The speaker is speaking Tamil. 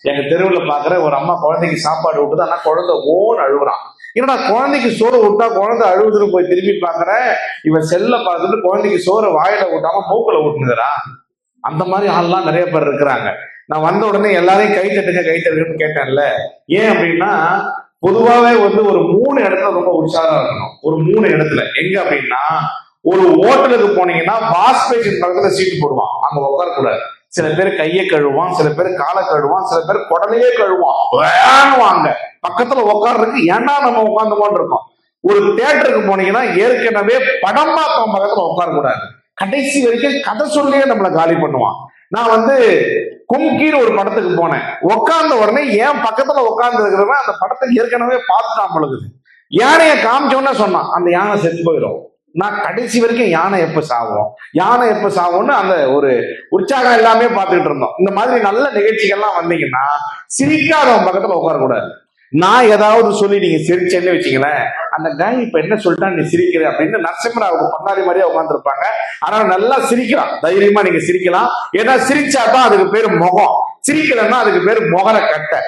எங்க தெருவில் பாக்குற ஒரு அம்மா குழந்தைக்கு சாப்பாடு விட்டுது, ஆனா குழந்தை ஓன்னு அழுகுறான். என்னடா குழந்தைக்கு சோறு விட்டா குழந்தை அழுகுதுன்னு போய் திரும்பி பாக்குறேன், இவன் செல்ல பார்த்துட்டு குழந்தைக்கு சோறு வாயில விட்டாம மூக்குல விட்டுனுதுரா. அந்த மாதிரி ஆள்லாம் நிறைய பேர் இருக்கிறாங்க. நான் வந்த உடனே எல்லாரையும் கை தட்டுங்கன்னு கேட்டேன்ல. ஏன் அப்படின்னா, பொதுவாவே ஒரு 3 இடத்துல ரொம்ப உற்சாகம் இருக்கணும். ஒரு 3 இடத்துல எங்க அப்படின்னா, ஒரு ஹோட்டலுக்கு போனீங்கன்னா வாஷ் பேஷன் பக்கத்துல சீட்டு போடுவான், அங்க உட்காரக்கூடாது. சில பேர் கையை கழுவான், சில பேர் காலை கழுவான், சில பேர் குடலையே கழுவான். வேணுவாங்க பக்கத்துல உட்கார்றதுக்கு ஏன்னா நம்ம உட்கார்ந்துமோன்னு இருக்கோம். ஒரு தியேட்டருக்கு போனீங்கன்னா ஏற்கனவே படம் பார்த்தவன் பக்கத்துல உட்காரக்கூடாது. கடைசி வரைக்கும் கதை சொல்லியே நம்மளை காலி பண்ணுவான். நான் கும்கின்னு ஒரு படத்துக்கு போனேன். உட்கார்ந்த உடனே என் பக்கத்துல உட்கார்ந்து இருக்கிறவன் அந்த படத்துக்கு ஏற்கனவே பார்த்துட்டான் பழகுது. யானையை காமிச்சோன்னா சொன்னான், அந்த யானை செத்து போயிடும். நான் கடைசி வரைக்கும் யானை எப்ப சாகும்னு அந்த ஒரு உற்சாகம் எல்லாமே பார்த்துட்டு இருந்தோம். இந்த மாதிரி நல்ல நிகழ்ச்சிகள்லாம் வந்தீங்கன்னா சிரிக்காதவன் பக்கத்துல உட்காரக்கூடாது. நான் ஏதாவது சொல்லி நீங்க சிரிச்சேன்னு வச்சுங்களேன், அந்த காய் இப்ப என்ன சொல்லிட்டா நீ சிரிக்கிற அப்படின்னு நரசிம்மராவுக்கு பங்காளி மாதிரியா உட்காந்துருப்பாங்க. ஆனா நல்லா சிரிக்கலாம், தைரியமா நீங்க சிரிக்கலாம். ஏன்னா சிரிச்சாதான் அதுக்கு பேரு முகம், சிரிக்கலன்னா அதுக்கு பேரு முகர கட்டை.